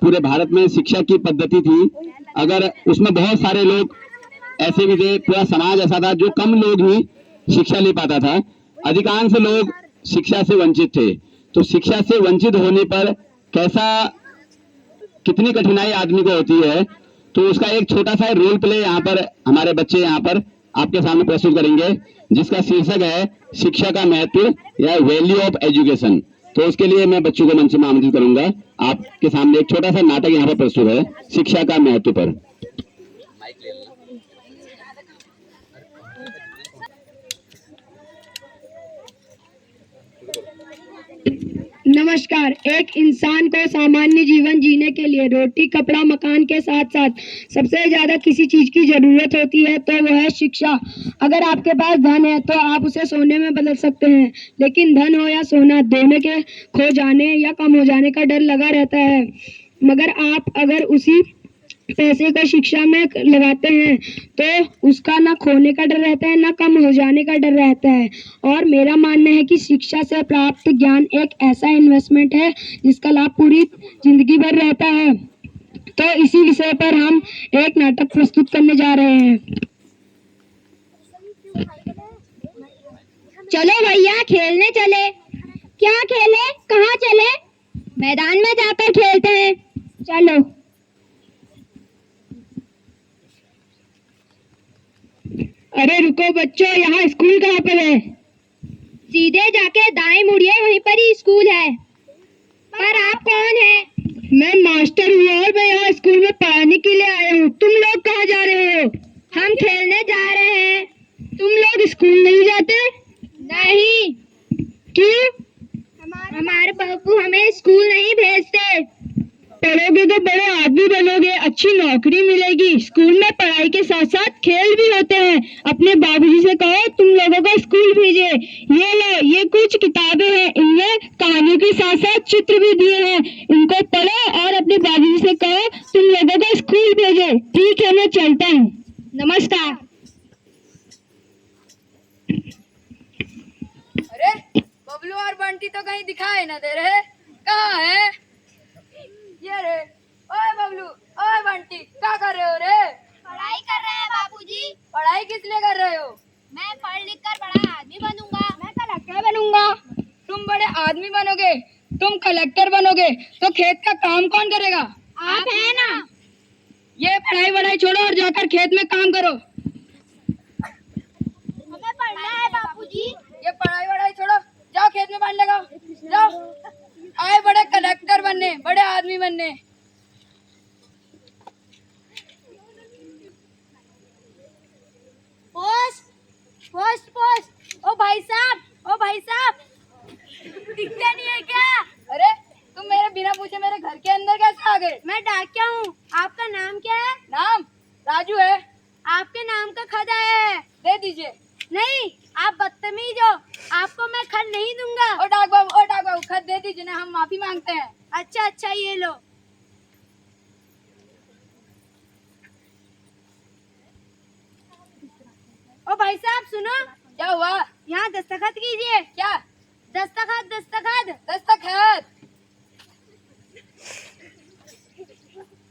पूरे भारत में शिक्षा की पद्धति थी, अगर उसमें बहुत सारे लोग ऐसे भी थे, पूरा समाज ऐसा था जो कम लोग ही शिक्षा ले पाता था, अधिकांश लोग शिक्षा से वंचित थे। तो शिक्षा से वंचित होने पर कैसा, कितनी कठिनाई आदमी को होती है, तो उसका एक छोटा सा रोल प्ले यहाँ पर हमारे बच्चे यहाँ पर आपके सामने प्रस्तुत करेंगे, जिसका शीर्षक है शिक्षा का महत्व या वैल्यू ऑफ एजुकेशन। तो उसके लिए मैं बच्चों को मंच में आमंत्रित करूंगा। आपके सामने एक छोटा सा नाटक यहाँ पर प्रस्तुत है शिक्षा का महत्व पर। नमस्कार। एक इंसान को सामान्य जीवन जीने के लिए रोटी, कपड़ा, मकान के साथ साथ सबसे ज्यादा किसी चीज की जरूरत होती है तो वह है शिक्षा। अगर आपके पास धन है तो आप उसे सोने में बदल सकते हैं, लेकिन धन हो या सोना, दोनों के खो जाने या कम हो जाने का डर लगा रहता है। मगर आप अगर उसी पैसे को शिक्षा में लगाते हैं तो उसका ना खोने का डर रहता है, ना कम हो जाने का डर रहता है। और मेरा मानना है कि शिक्षा से प्राप्त ज्ञान एक ऐसा इन्वेस्टमेंट है जिसका लाभ पूरी जिंदगी भर रहता है। तो इसी विषय पर हम एक नाटक प्रस्तुत करने जा रहे हैं। चलो भैया खेलने चले। क्या खेले, कहाँ चले? मैदान में जाकर खेलते हैं, चलो। अरे रुको बच्चों, यहाँ स्कूल कहाँ पर है? सीधे जाके दाएं मुड़िए, वहीं पर ही स्कूल है। पर आप कौन हैं? मैं मास्टर हूँ और मैं यहाँ स्कूल में पढ़ाने के लिए आया हूँ। तुम लोग कहाँ जा रहे हो? हम खेलने जा रहे हैं। तुम लोग स्कूल नहीं जाते? नहीं, क्यों? हमारे बापू हमें स्कूल नहीं भेजते। पढ़ोगे तो बड़े आदमी बनोगे, अच्छी नौकरी मिलेगी। स्कूल में पढ़ाई के साथ साथ खेल भी होते हैं। अपने बाबूजी से कहो तुम लोगों को स्कूल भेजे। ये लो, ये कुछ किताबें हैं, इनमें कहानियों के साथ साथ चित्र भी दिए हैं, इनको पढ़ो और अपने बाबूजी से कहो तुम लोगों को स्कूल भेजे। ठीक है, मैं चलता हूँ। नमस्कार। अरे बबलू और बंटी तो कहीं दिखाई ना दे रहे, कहाँ है ये रे? ओए बबलू, ओए बंटी, क्या कर रहे हो रे? पढ़ाई कर रहे हैं बाबूजी। पढ़ाई किस लिए कर रहे हो? मैं पढ़ लिख कर बड़ा आदमी बनूंगा। मैं कलेक्टर बनूंगा। तुम बड़े आदमी बनोगे, तुम कलेक्टर बनोगे, तो खेत का काम कौन करेगा? आप हैं ना। ये पढ़ाई वढ़ाई छोड़ो और जाकर खेत में काम करो। हमें पढ़ना है बाबूजी। ये पढ़ाई वढ़ाई छोड़ो, जाओ खेत में पानी लगाओ, जाओ। आए बड़े कलेक्टर बनने, बड़े आदमी बनने। Post post post. ओ भाई साहब, ओ भाई साहब, दिखते नहीं है क्या? अरे तुम मेरे बिना पूछे मेरे घर के अंदर कैसे आ गए? मैं डाकिया हूँ। आपका नाम क्या है? नाम राजू है। आपके नाम का खत आया है। दे दीजिए। नहीं, आप बदतमीज हो, आपको मैं खत नहीं दूंगा। ओ डाक बाबू, खत दे दीजिए ना, हम माफी मांगते हैं। अच्छा अच्छा, ये लो। ओ भाई साहब सुनो। क्या हुआ? यहाँ दस्तखत कीजिए। क्या? दस्तखत दस्तखत। दस्तखत।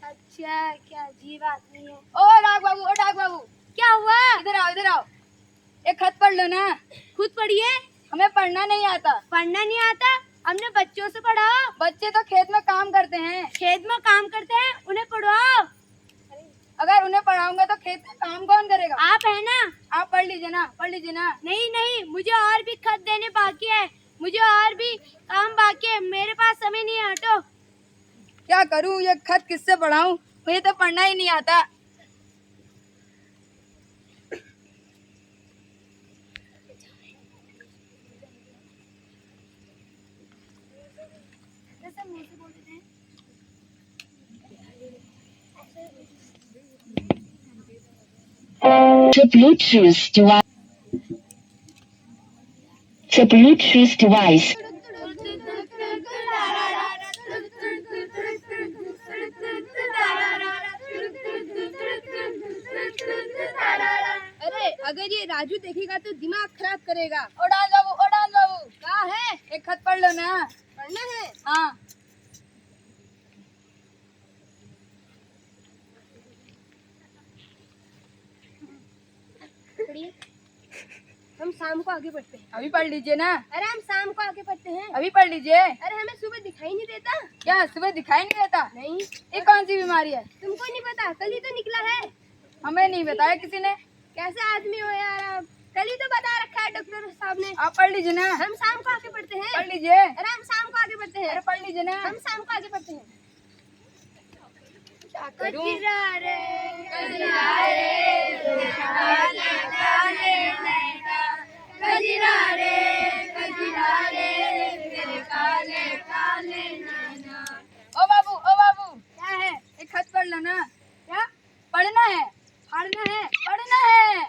अच्छा, क्या अजीब आदमी है। ओ डाक बाबू, क्या हुआ? इधर आओ। एक खत पढ़ लो ना। खुद पढ़िए। हमें पढ़ना नहीं आता। पढ़ना नहीं आता? हमने बच्चों से पढ़ाओ। बच्चे तो खेत में काम करते हैं। खेत में काम करते हैं, उन्हें पढ़ाओ। अगर उन्हें पढ़ाऊंगा तो खेत में काम कौन करेगा? आप है ना। आप पढ़ लीजिए ना। नहीं नहीं, मुझे और भी खत देने बाकी है, मुझे और भी काम बाकी है, मेरे पास समय नहीं है। हटो। क्या करूं, ये खत किससे पढ़ाऊं? मुझे तो पढ़ना ही नहीं आता। The Bluetooth device. अरे अगर ये राजू देखेगा तो दिमाग खराब करेगा। ओ डाल बाबू, क्या है? एक खत पढ़ लो ना। पढ़ना है। हाँ। पकड़िए। हम शाम को आगे बढ़ते हैं। अभी पढ़ लीजिए ना। अरे हम शाम को आगे बढ़ते हैं। अभी पढ़ लीजिए। अरे हमें सुबह दिखाई नहीं देता। क्या सुबह दिखाई नहीं देता? नहीं, ये कौन सी बीमारी है? तुमको नहीं पता, कल ही तो निकला है। हमें नहीं बताया किसी ने। कैसे आदमी हो यार आप, कल ही तो बता रखा है डॉक्टर साहब ने। आप पढ़ लीजिए ना। हम शाम को आगे बढ़ते हैं। पढ़ लीजिए। अरे हम शाम को आगे बढ़ते हैं। अरे पढ़ लीजिए ना। हम शाम को आगे बढ़ते हैं। क्या करूं? कजरा रे, कजरा रे, काले काले नैना, कजरा रे, तेरे काले काले नैना। ओ बाबू, क्या है? एक खत पढ़ लो ना। क्या पढ़ना है? पढ़ना है, पढ़ना है,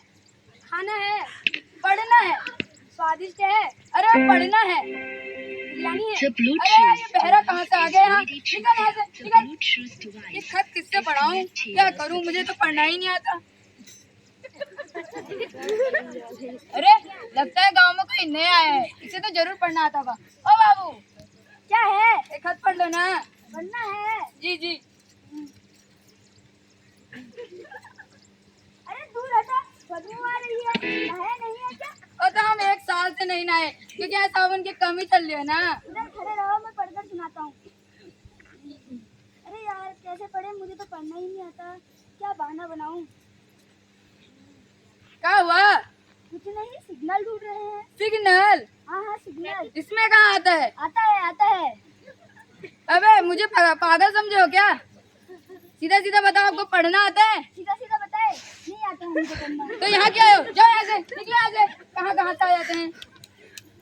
खाना है, पढ़ना है, स्वादिष्ट है। अरे पढ़ना है, बिरयानी है। The अरे Bluetooth ये बहरा कहाँ से आ गया यहाँ? निकल यहाँ से, The निकल। Bluetooth ये device खत किससे पढ़ाऊं? क्या करूं? मुझे तो पढ़ना ही नहीं आता। अरे लगता है गांव में कोई नया है, इसे तो जरूर पढ़ना आता होगा। ओ बाबू, क्या है? एक खत पढ़ लो ना। पढ़ना है। जी जी। अरे दूर हटा, बदबू आ रही है। नहाया नहीं है क्या? और तो हम 1 साल से नहीं नहाए क्योंकि यहाँ सावन की कमी चल रही है ना। उधर खड़े रहो, मैं पढ़कर सुनाता हूँ। अरे यार कैसे पढ़े, मुझे तो पढ़ना ही नहीं आता। क्या बहाना बनाऊं? क्या हुआ? कुछ नहीं, सिग्नल ढूंढ रहे हैं। सिग्नल? हाँ सिग्नल। इसमें कहाँ आता है? आता है। अबे मुझे पागल समझो क्या? सीधा सीधा बताओ, आपको पढ़ना आता है? सीधा सीधा बताए, नहीं आता हमको पढ़ना। तो यहाँ क्या हो? जाओ यहाँ से, निकलो यहाँ से। कहाँ कहाँ से आ जाते हैं?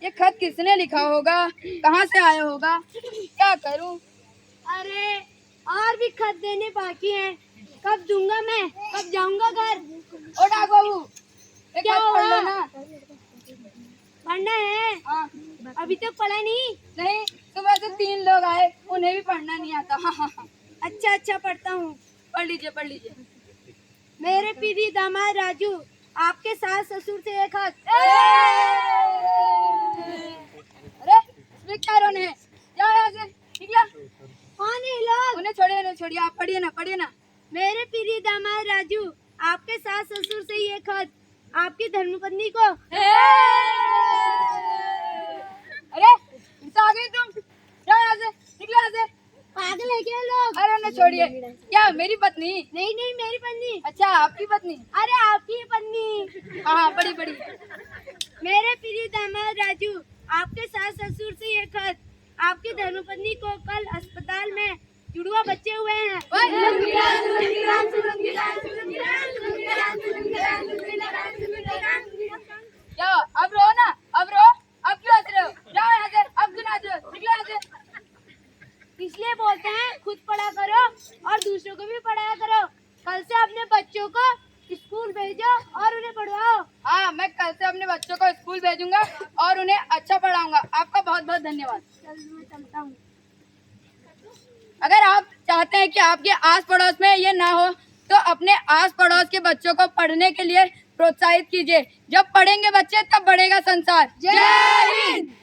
ये खत किसने लिखा होगा? कहाँ से आया होगा? क्या करूं? अरे और भी खत देने बाकी हैं। कब दूंगा मैं, कब जाऊंगा घर। ओ डाक बाबू, एक क्या खत पढ़ हुआ? लो ना। पढ़ना है, हाँ। अभी तक पढ़ा नहीं। नहीं, सुबह से 3 लोग आए, उन्हें भी पढ़ना नहीं आता। हाँ हाँ हाँ। अच्छा पढ़ता हूँ। पढ़ लीजिए, पढ़ लीजिए। मेरे पीरी दामाद राजू, आपके सास ससुर से एक खत। अरे इसमें क्या रोने है? जाओ यहाँ से, निकला। कौन है लोग? उन्हें छोड़िए, आप पढ़िए ना। मेरे पीरी दामाद राजू, आपके सास ससुर से ये खत, आपकी धर्मपत्नी को। अरे इनसे आ गई तुम, जाओ यहाँ से, निकलो यहाँ से। पागल है क्या लोग? अरे उन्हें छोड़िए। क्या मेरी पत्नी? नहीं मेरी पत्नी। अच्छा आपकी पत्नी? अरे आपकी ही पत्नी। हाँ बड़ी। मेरे प्रिय दामाद राजू, आपके सास ससुर से ये खत, आपकी धर्मपत्नी को कल अस्पताल में जुड़वा बच्चे हुए हैं। क्या अब रो ना, अब क्यों हंस रहे हो? जाओ यहाँ से, अब क्यों नाच रहे हो? निकलो यहाँ से। इसलिए बोलते हैं खुद पढ़ा करो और दूसरों को भी पढ़ाया करो। कल से अपने बच्चों को स्कूल भेजो और उन्हें पढ़वाओ। हाँ, मैं कल से अपने बच्चों को स्कूल भेजूंगा और उन्हें अच्छा पढ़ाऊंगा। आपका बहुत बहुत धन्यवाद। मैं चलता हूँ। अगर आप चाहते हैं कि आपके आस पड़ोस में ये ना हो तो अपने आस पड़ोस के बच्चों को पढ़ने के लिए प्रोत्साहित कीजिए। जब पढ़ेंगे बच्चे तब बढ़ेगा संसार। जय हिंद।